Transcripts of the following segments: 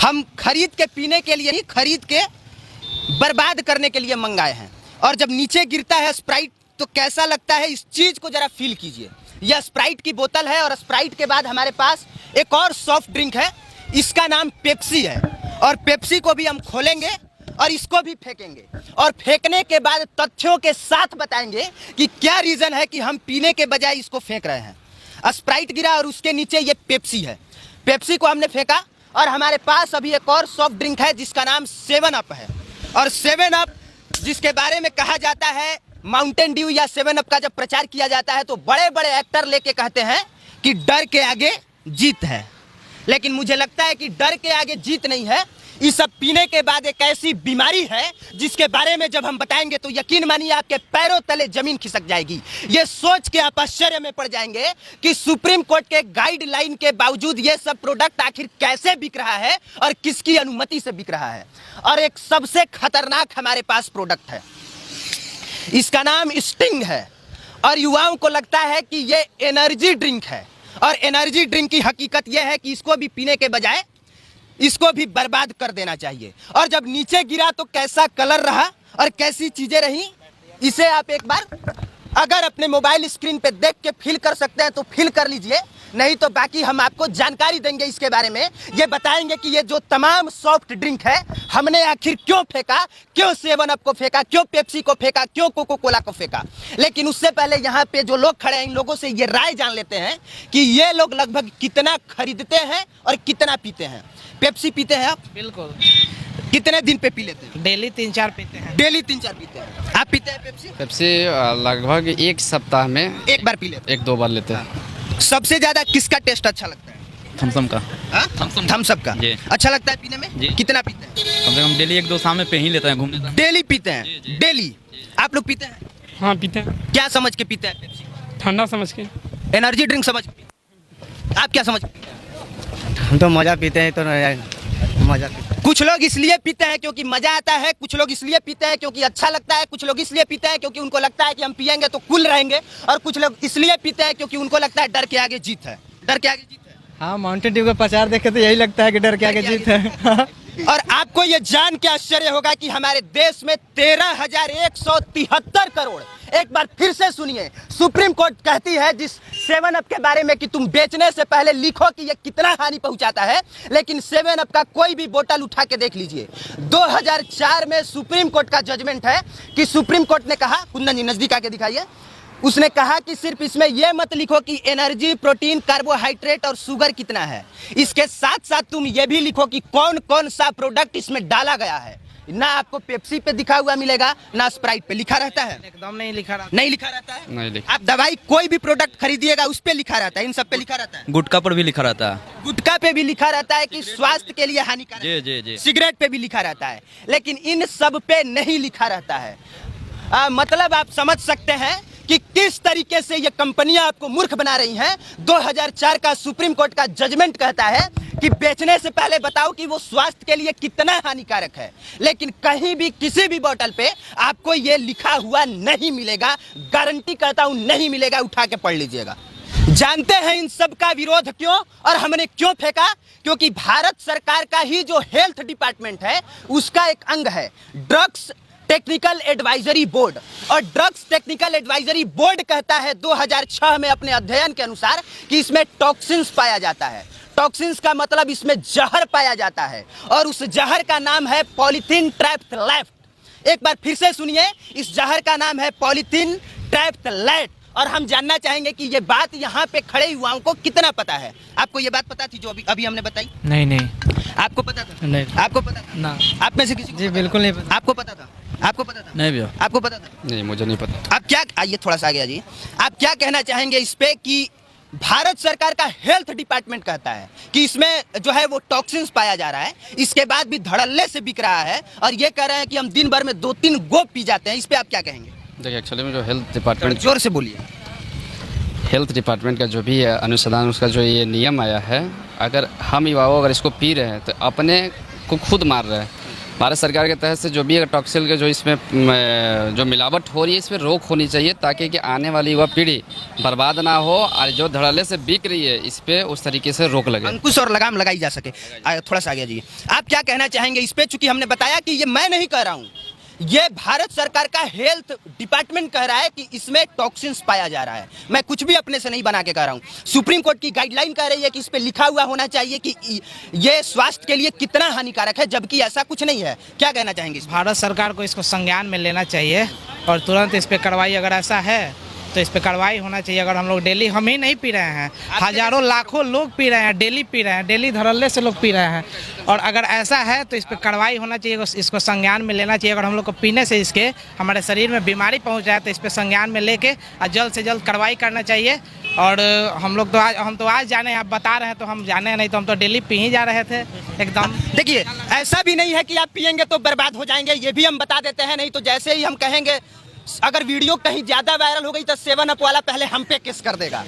हम खरीद के पीने के लिए नहीं, खरीद के बर्बाद करने के लिए मंगाए हैं। और जब नीचे गिरता है स्प्राइट तो कैसा लगता है, इस चीज को जरा फील कीजिए। यह स्प्राइट की बोतल है और स्प्राइट के बाद हमारे पास एक और सॉफ्ट ड्रिंक है, इसका नाम पेप्सी है। और पेप्सी को भी हम खोलेंगे और इसको भी फेंकेंगे और फेंकने के बाद तथ्यों के साथ बताएंगे कि क्या रीजन है कि हम पीने के बजाय इसको फेंक रहे हैं। स्प्राइट गिरा और उसके नीचे ये पेप्सी है। पेप्सी को हमने फेंका और हमारे पास अभी एक और सॉफ्ट ड्रिंक है जिसका नाम 7 अप है। और 7 अप जिसके बारे में कहा जाता है माउंटेन ड्यू या 7 अप का जब प्रचार किया जाता है तो बड़े बड़े एक्टर लेके कहते हैं कि डर के आगे जीत है, लेकिन मुझे लगता है कि डर के आगे जीत नहीं है। ये सब पीने के बाद एक ऐसी बीमारी है जिसके बारे में जब हम बताएंगे तो यकीन मानिए आपके पैरों तले जमीन खिसक जाएगी। ये सोच के आप आश्चर्य में पड़ जाएंगे कि सुप्रीम कोर्ट के गाइडलाइन के बावजूद ये सब प्रोडक्ट आखिर कैसे बिक रहा है और किसकी अनुमति से बिक रहा है। और एक सबसे खतरनाक हमारे पास प्रोडक्ट है, इसका नाम स्टिंग है। और युवाओं को लगता है कि ये एनर्जी ड्रिंक है और एनर्जी ड्रिंक की हकीकत यह है कि इसको भी पीने के बजाय इसको भी बर्बाद कर देना चाहिए। और जब नीचे गिरा तो कैसा कलर रहा और कैसी चीजें रही, इसे आप एक बार अगर अपने मोबाइल स्क्रीन पे देख के फील कर सकते हैं तो फील कर लीजिए, नहीं तो बाकी हम आपको जानकारी देंगे इसके बारे में। ये बताएंगे कि ये जो तमाम सॉफ्ट ड्रिंक है हमने आखिर क्यों फेंका, क्यों 7 अप को फेंका, क्यों पेप्सी को फेंका, क्यों कोको कोला को फेंका। लेकिन उससे पहले यहाँ पे जो लोग खड़े हैं इन लोगों से ये राय जान लेते हैं कि ये लोग लगभग कितना खरीदते हैं और कितना पीते हैं। पेप्सी पीते हैं आप? बिल्कुल। कितने दिन पे पी लेते हैं? डेली 3-4 पीते हैं। डेली 3-4 पीते हैं। आप पीते हैं पेप्सी? पेप्सी लगभग एक सप्ताह में एक बार पी लेते हैं। 1-2 बार लेते हैं। सबसे ज्यादा किसका टेस्ट अच्छा लगता है? थम्सअप का। थम्स अप का जी। अच्छा लगता है पीने में? जी। कितना पीते हैं? कम से कम डेली 1-2 शाम में पे ही लेते हैं घूमने। डेली पीते हैं? जी, जी। डेली। आप लोग पीते हैं? हाँ पीते हैं। क्या समझ के पीते हैं पेप्सी? ठंडा समझ के। एनर्जी ड्रिंक समझ के? आप क्या समझ के? हम तो मज़ा पीते हैं, तो मज़ा पीते हैं। कुछ लोग इसलिए पीते हैं क्योंकि मजा आता है, कुछ लोग इसलिए पीते हैं क्योंकि अच्छा लगता है, कुछ लोग इसलिए पीते हैं क्योंकि उनको लगता है कि हम पिएंगे तो कूल रहेंगे, और कुछ लोग इसलिए पीते हैं क्योंकि उनको लगता है डर के आगे जीत है। डर के आगे जीत है। हाँ, माउंटेन ड्यू का प्रचार देखे तो यही लगता है कि डर के आगे जीत है। और आपको ये जान के आश्चर्य होगा कि हमारे देश में 13,173 करोड़, एक बार फिर से सुनिए, सुप्रीम कोर्ट कहती है जिस 7 अप के बारे में कि तुम बेचने से पहले लिखो कि ये कितना हानि पहुंचाता है, लेकिन 7 अप का कोई भी बोतल उठा के देख लीजिए। 2004 में सुप्रीम कोर्ट का जजमेंट है कि सुप्रीम कोर्ट ने कहा, कुंदन जी नजदीक आके दिखाइए, उसने कहा कि सिर्फ इसमें यह मत लिखो कि एनर्जी, प्रोटीन, कार्बोहाइड्रेट और शुगर कितना है, इसके साथ साथ तुम ये भी लिखो कि कौन कौन सा प्रोडक्ट इसमें डाला गया है। ना आपको पेप्सी पे लिखा हुआ मिलेगा, ना स्प्राइट पे लिखा रहता है। एकदम नहीं लिखा रहता। नहीं लिखा रहता है। नहीं लिखा। आप दवाई कोई भी प्रोडक्ट खरीदिएगा उस पे लिखा रहता है, इन सब पे लिखा रहता है। गुटखा पर भी लिखा रहता है। गुटखा पे भी लिखा रहता है कि स्वास्थ्य के लिए हानिकारक है। जी जी जी। सिगरेट पे भी लिखा रहता है, लेकिन इन सब पे नहीं लिखा रहता है। मतलब आप समझ सकते हैं कि किस तरीके से ये कंपनियां आपको मूर्ख बना रही हैं। 2004 का सुप्रीम कोर्ट का जजमेंट कहता है कि बेचने से पहले बताओ कि वो स्वास्थ्य के लिए कितना हानिकारक है, लेकिन कहीं भी किसी भी बोतल पे आपको ये लिखा हुआ नहीं मिलेगा। गारंटी करता हूं नहीं मिलेगा, उठा के पढ़ लीजिएगा। जानते हैं इन सब का विरोध क्यों और हमने क्यों फेंका? क्योंकि भारत सरकार का ही जो हेल्थ डिपार्टमेंट है उसका एक अंग है ड्रग्स टेक्निकल एडवाइजरी बोर्ड, और ड्रग्स टेक्निकल एडवाइजरी बोर्ड कहता है 2006 में अपने अध्ययन के अनुसार कि इसमें टॉक्सिन्स पाया जाता है। टॉक्सिन्स का मतलब इसमें जहर पाया जाता है, और उस जहर का नाम है पॉलीथीन ट्राइफ्थलैट। एक बार फिर से सुनिए, इस जहर का नाम है पॉलीथीन ट्राइफ्थलैट। और हम जानना चाहेंगे कि ये बात यहाँ पे खड़े युवाओं को कितना पता है। आपको ये बात पता थी जो अभी हमने बताई? नहीं। आपको पता था? नहीं। आपको पता था? ना। आप में से किसी को? जी बिल्कुल नहीं पता। आपको पता था? आपको पता था? नहीं भैया। आपको पता था? नहीं, मुझे नहीं पता। आप क्या, आइए थोड़ा सा आगे जी, आप क्या कहना चाहेंगे इस पे कि भारत सरकार का हेल्थ डिपार्टमेंट कहता है कि इसमें जो है वो टॉक्सिन्स पाया जा रहा है, इसके बाद भी धड़ल्ले से बिक रहा है, और ये कह रहे हैं कि हम दिन भर में 2-3 गोप पी जाते हैं। इस पे आप क्या कहेंगे? देखिए, एक्चुअली में जो हेल्थ डिपार्टमेंट, जोर से बोलिए। हेल्थ डिपार्टमेंट का जो भी है अनुसंधान, उसका जो ये नियम आया है, अगर हम युवाओं अगर इसको पी रहे हैं तो अपने को खुद मार रहे हैं। भारत सरकार के तहत से जो भी टॉक्सिल के जो इसमें जो मिलावट हो रही है, इस पर रोक होनी चाहिए ताकि कि आने वाली युवा पीढ़ी बर्बाद ना हो और जो धड़ल्ले से बिक रही है इस पर उस तरीके से रोक लगे, अंकुश और लगाम लगाई जा सके। थोड़ा सा आगे जी, आप क्या कहना चाहेंगे इस पे? चूंकि हमने बताया कि ये मैं नहीं कह रहा हूँ, ये भारत सरकार का हेल्थ डिपार्टमेंट कह रहा है कि इसमें टॉक्सिन्स पाया जा रहा है। मैं कुछ भी अपने से नहीं बना के कह रहा हूँ। सुप्रीम कोर्ट की गाइडलाइन कह रही है कि इस पे लिखा हुआ होना चाहिए कि ये स्वास्थ्य के लिए कितना हानिकारक है, जबकि ऐसा कुछ नहीं है। क्या कहना चाहेंगे इस पे? भारत सरकार को इसको संज्ञान में लेना चाहिए और तुरंत इस पर कार्रवाई, अगर ऐसा है तो इस पर कार्रवाई होना चाहिए। अगर हम लोग डेली, हम ही नहीं पी रहे हैं, हजारों लाखों लोग पी रहे हैं, डेली पी रहे हैं, डेली धड़ल्ले से लोग पी रहे हैं, और अगर ऐसा है तो इस पर कार्रवाई होना चाहिए, इसको संज्ञान में लेना चाहिए। अगर हम लोग को पीने से इसके हमारे शरीर में बीमारी पहुंच जाए तो इस पर संज्ञान में लेके और जल्द से जल्द कार्रवाई करना चाहिए। और हम तो आज जाने, आप बता रहे हैं तो हम जाने, नहीं तो हम तो डेली पी ही जा रहे थे एकदम। देखिए, ऐसा भी नहीं है कि आप पियेंगे तो बर्बाद हो जाएंगे, ये भी हम बता देते हैं। नहीं तो जैसे ही हम कहेंगे, अगर वीडियो कहीं ज्यादा वायरल हो गई तो 7 अप वाला पहले हम पे केस कर देगा।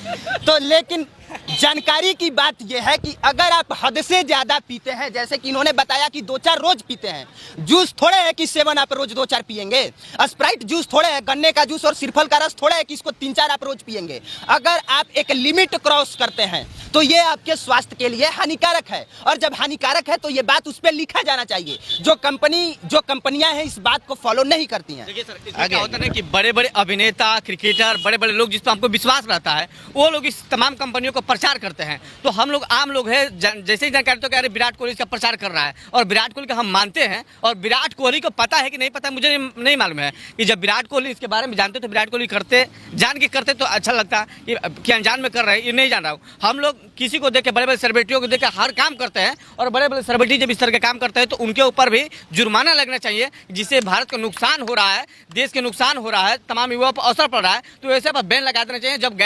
तो लेकिन जानकारी की बात यह है कि अगर आप हद से ज्यादा पीते हैं, जैसे कि इन्होंने बताया कि 2-4 रोज पीते हैं, जूस थोड़े है कि 7 आप रोज 2-4 पिएंगे, स्प्राइट जूस थोड़े है, गन्ने का जूस और सिरफल का रस थोड़े है कि इसको 3-4 आप रोज पिएंगे। अगर आप एक लिमिट क्रॉस करते हैं तो ये आपके स्वास्थ्य के लिए हानिकारक है, और जब हानिकारक है तो ये बात उस पर लिखा जाना चाहिए। जो कंपनियां हैं इस बात को फॉलो नहीं करती हैं। देखिए सर, इसमें क्या होता है ना कि बड़े बड़े अभिनेता, क्रिकेटर, बड़े बड़े लोग जिस पर हमको विश्वास रहता है, वो लोग इस तमाम कंपनियों को प्रचार करते हैं। तो हम लोग आम लोग हैं, जैसे ही जानकारी तो अरे विराट कोहली इसका प्रचार कर रहा है और विराट कोहली का हम मानते हैं, और विराट कोहली को पता है कि नहीं पता मुझे नहीं मालूम है कि जब विराट कोहली इसके बारे में जानते तो विराट कोहली करते, जान के करते तो अच्छा लगता कि अनजान में कर रहे हैं, ये नहीं जान रहा हूँ। हम लोग किसी को देख के, बड़े बड़े सेलिब्रिटियों को देख के हर काम करते हैं, और बड़े बड़े सेलिब्रिटी जब इस तरह के काम करते हैं तो उनके ऊपर भी जुर्माना लगना चाहिए, जिससे भारत को नुकसान हो रहा है, देश के नुकसान हो रहा है, तमाम युवाओं पर असर पड़ रहा है। तो ऐसे पर बैन लगा देना चाहिए। जब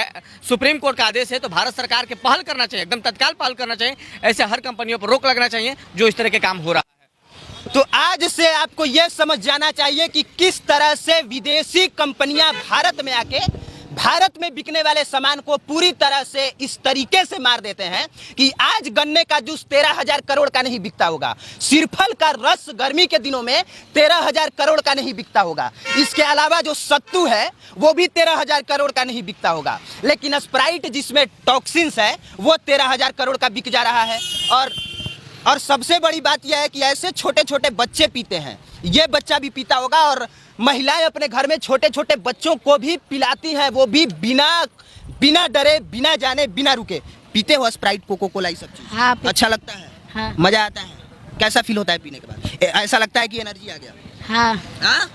सुप्रीम कोर्ट का आदेश है तो भारत सरकार के पहल करना चाहिए, एकदम तत्काल पहल करना चाहिए। ऐसे हर कंपनियों पर रोक लगना चाहिए जो इस तरह के काम हो रहा है। तो आज से आपको यह समझ जाना चाहिए कि किस तरह से विदेशी कंपनियां भारत में आके भारत में बिकने वाले सामान को पूरी तरह से इस तरीके से मार देते हैं कि आज गन्ने का जूस 13,000 करोड़ का नहीं बिकता होगा, सिरफल का रस गर्मी के दिनों में 13,000 करोड़ का नहीं बिकता होगा, इसके अलावा जो सत्तू है वो भी 13,000 करोड़ का नहीं बिकता होगा, लेकिन स्प्राइट जिसमें टॉक्सिन्स है वो 13,000 करोड़ का बिक जा रहा है। और सबसे बड़ी बात यह है कि ऐसे छोटे छोटे बच्चे पीते हैं, ये बच्चा भी पीता होगा, और महिलाएं अपने घर में छोटे छोटे बच्चों को भी पिलाती हैं, वो भी बिना डरे, बिना जाने, बिना रुके पीते हो स्प्राइट, कोको कोला, ये सब चीज। हाँ, अच्छा लगता है? हाँ। मजा आता है? कैसा फील होता है पीने के बाद? ऐसा लगता है कि एनर्जी आ गया? हाँ। हाँ?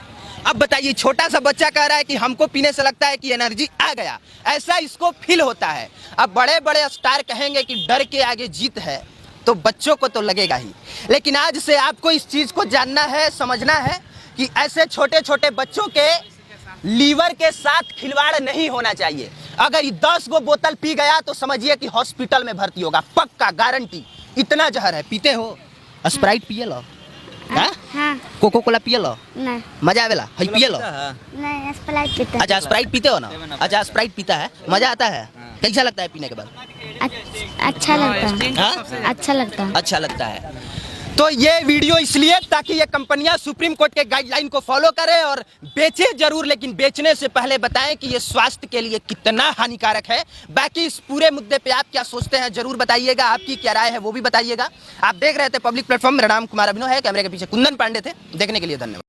अब बताइए, छोटा सा बच्चा कह रहा है कि हमको पीने से लगता है कि एनर्जी आ गया, ऐसा इसको फील होता है। अब बड़े बड़े स्टार कहेंगे कि डर के आगे जीत है, तो बच्चों को तो लगेगा ही। लेकिन आज से आपको इस चीज को जानना है, समझना है कि ऐसे छोटे छोटे बच्चों के लीवर के साथ खिलवाड़ नहीं होना चाहिए। अगर 10 गो बोतल पी गया तो समझिए कि हॉस्पिटल में भर्ती होगा, पक्का, गारंटी। इतना जहर है। पीते हो? स्प्राइट पिए लो? हाँ। कोको कोला पिए लो? नहीं। मजा आवेला? हई पिए लो? नहीं, स्प्राइट पीता है। अच्छा, स्प्राइट पीते हो ना? अच्छा, स्प्राइट पीता है, मजा आता है? कैसा लगता है पीने के बाद? अच्छा लगता है। हाँ? अच्छा लगता है। अच्छा लगता है। तो ये वीडियो इसलिए ताकि ये कंपनियां सुप्रीम कोर्ट के गाइडलाइन को फॉलो करें और बेचे जरूर, लेकिन बेचने से पहले बताएं कि ये स्वास्थ्य के लिए कितना हानिकारक है। बाकी इस पूरे मुद्दे पे आप क्या सोचते हैं जरूर बताइएगा, आपकी क्या राय है वो भी बताइएगा। आप देख रहे थे पब्लिक प्लेटफॉर्म, मेरा नाम कुमार अभिनव है, कैमरे के पीछे कुंदन पांडे थे। देखने के लिए धन्यवाद।